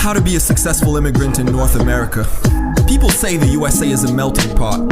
How to be a successful immigrant in North America. People say the USA is a melting pot.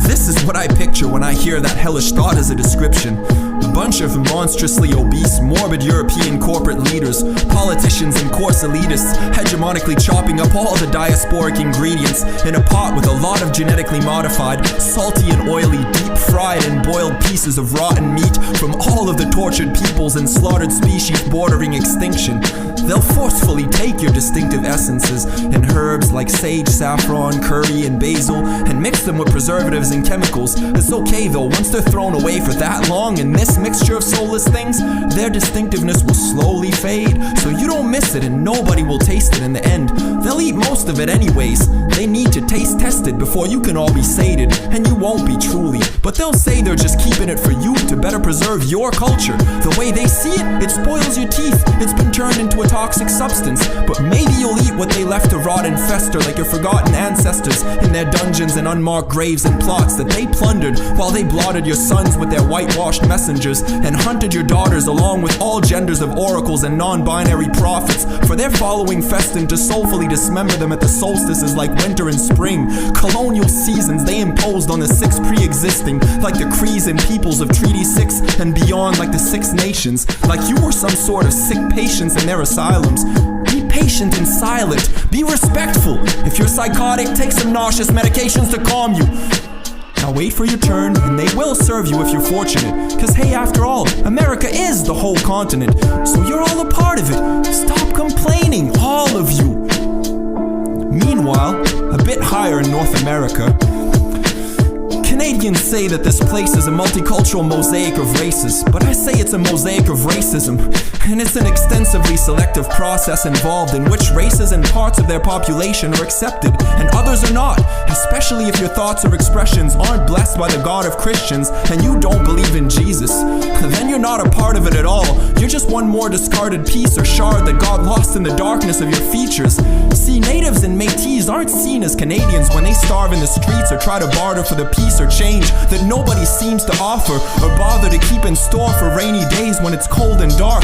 This is what I picture when I hear that hellish thought as a description. A bunch of monstrously obese, morbid European corporate leaders, politicians and coarse elitists, hegemonically chopping up all the diasporic ingredients in a pot with a lot of genetically modified, salty and oily, deep fried and boiled pieces of rotten meat from all of the tortured peoples and slaughtered species bordering extinction. They'll forcefully take your distinctive essences and herbs like sage, saffron, curry, and basil and mix them with preservatives and chemicals. It's okay though, once they're thrown away for that long in this mixture of soulless things, their distinctiveness will slowly fade, so you don't miss it and nobody will taste it in the end. They'll eat most of it anyways. They need to taste test it before you can all be sated, and you won't be truly. But they'll say they're just keeping it for you to better preserve your culture. The way they see it, it spoils your teeth. It's been turned into a toxic substance. But maybe you'll eat what they left to rot and fester like your forgotten ancestors in their dungeons and unmarked graves and plots that they plundered while they blotted your sons with their whitewashed messengers and hunted your daughters along with all genders of oracles and non-binary prophets for their following festin to soulfully dismember them at the solstices like winter and spring. Colonial seasons they imposed on the six pre-existing, like the creeds and peoples of Treaty 6 and beyond, like the Six Nations, like you were some sort of sick patients in their asylums. Be patient and silent. Be respectful. If you're psychotic, take some nauseous medications to calm you. Now wait for your turn, and they will serve you if you're fortunate. Cause hey, after all, America is the whole continent, so you're all a part of it. Stop complaining, all of you. Meanwhile, a bit higher in North America, Canadians say that this place is a multicultural mosaic of races, but I say it's a mosaic of racism, and it's an extensively selective process involved in which races and parts of their population are accepted and others are not, especially if your thoughts or expressions aren't blessed by the God of Christians and you don't believe in Jesus. Then you're not a part of it at all. You're just one more discarded piece or shard that God lost in the darkness of your features. See, natives and Métis aren't seen as Canadians when they starve in the streets or try to barter for the peace or change that nobody seems to offer or bother to keep in store for rainy days when it's cold and dark.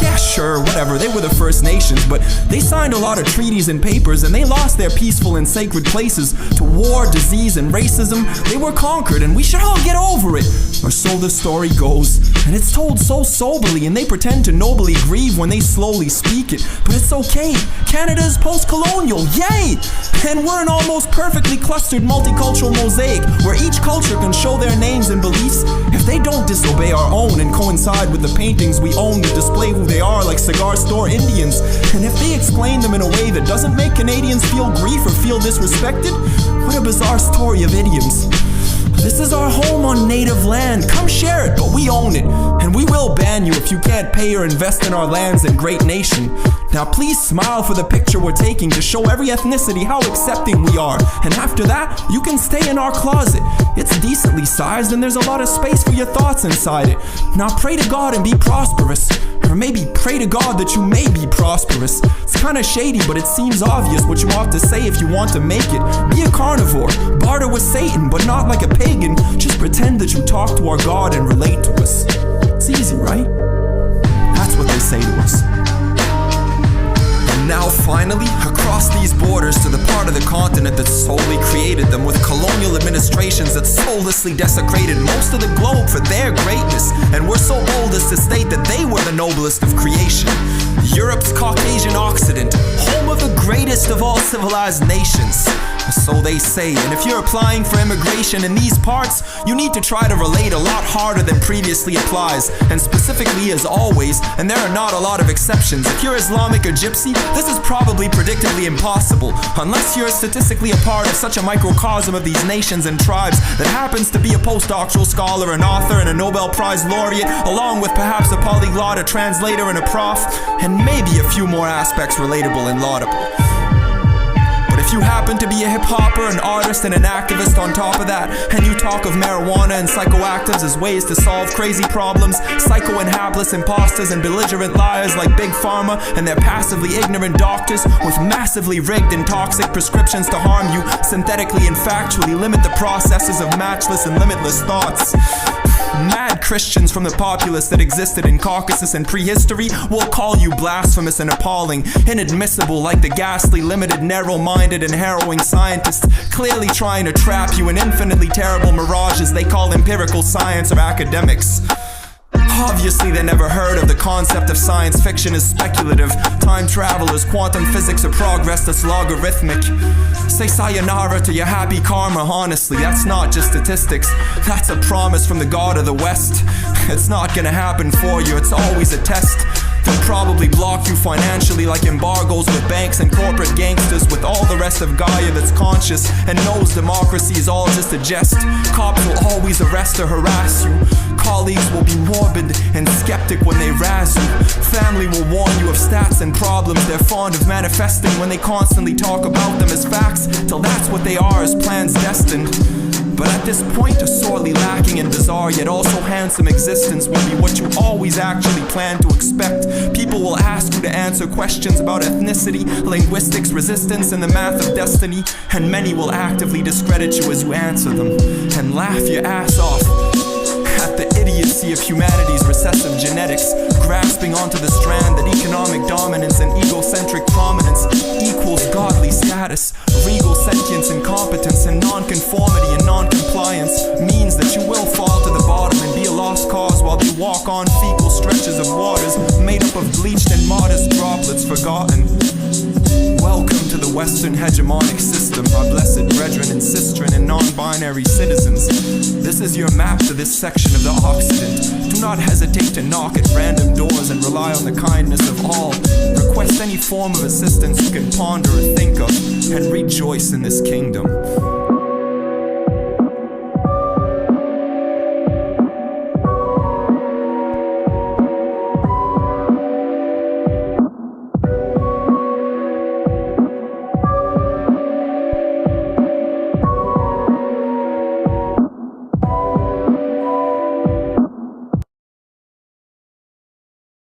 Yeah, sure, whatever, they were the First Nations, but they signed a lot of treaties and papers and they lost their peaceful and sacred places to war, disease, and racism. They were conquered and we should all get over it. Or so the story goes, and it's told so soberly and they pretend to nobly grieve when they slowly speak it. But it's okay, Canada is post-colonial, yay! And we're an almost perfectly clustered multicultural mosaic where each culture can show their names and beliefs if they don't disobey our own and coincide with the paintings we own that display who they are like cigar store Indians. And if they explain them in a way that doesn't make Canadians feel grief or feel disrespected, what a bizarre story of idioms. This is our home on native land. Come share it, but we own it. And we will ban you if you can't pay or invest in our lands and great nation. Now please smile for the picture we're taking to show every ethnicity how accepting we are. And after that, you can stay in our closet. It's decently sized and there's a lot of space for your thoughts inside it. Now pray to God and be prosperous. Or maybe pray to God that you may be prosperous. It's kinda shady, but it seems obvious what you ought to say if you want to make it. Be a carnivore, barter with Satan, but not like a pagan. Just pretend that you talk to our God and relate to us. It's easy, right? That's what they say to us. And now finally, across these borders to the part of the continent that solely created them, with colonial administrations that soullessly desecrated most of the globe for their greatness, and we're so bold as to state that they were the noblest of creation. Europe's Caucasian Occident, home of the greatest of all civilized nations. So they say, and if you're applying for immigration in these parts, you need to try to relate a lot harder than previously applies, and specifically as always, and there are not a lot of exceptions. If you're Islamic or Gypsy, this is probably predictably impossible, unless you're statistically a part of such a microcosm of these nations and tribes that happens to be a postdoctoral scholar, an author, and a Nobel Prize laureate, along with perhaps a polyglot, a translator, and a prof, and maybe a few more aspects relatable and laudable. If you happen to be a hip-hopper, an artist, and an activist on top of that, and you talk of marijuana and psychoactives as ways to solve crazy problems, psycho and hapless imposters and belligerent liars like Big Pharma and their passively ignorant doctors with massively rigged and toxic prescriptions to harm you, synthetically and factually limit the processes of matchless and limitless thoughts. Mad Christians from the populace that existed in Caucasus and prehistory will call you blasphemous and appalling, inadmissible like the ghastly, limited, narrow-minded and harrowing scientists clearly trying to trap you in infinitely terrible mirages they call empirical science or academics. Obviously they never heard of the concept of science fiction as speculative, time travelers, quantum physics, or progress that's logarithmic. Say sayonara to your happy karma, honestly, that's not just statistics, that's a promise from the God of the West. It's not gonna happen for you, it's always a test. They'll probably block you financially like embargoes with banks and corporate gangsters, with all the rest of Gaia that's conscious and knows democracy is all just a jest. Cops will always arrest or harass you. Colleagues will be morbid and skeptic when they razz you. Family will warn you of stats and problems they're fond of manifesting when they constantly talk about them as facts, till that's what they are, as plans destined. But at this point, a sorely lacking and bizarre yet also handsome existence will be what you always actually plan to expect. People will ask you to answer questions about ethnicity, linguistics, resistance, and the math of destiny, and many will actively discredit you as you answer them, and laugh your ass off at the idiocy of humanity's recessive genetics, grasping onto the strand that economic dominance and egocentric prominence equals godly status. Regal sentience, incompetence, and non-conformity and non-compliance means that you will fall to the bottom and be a lost cause while they walk on fecal stretches of waters made up of bleached and modest droplets forgotten. Welcome to the Western hegemonic system, our blessed brethren and sistren and non-binary citizens. This is your map to this section of the Occident. Do not hesitate to knock at random doors and rely on the kindness of all. Request any form of assistance you can ponder or think of, and rejoice in this kingdom.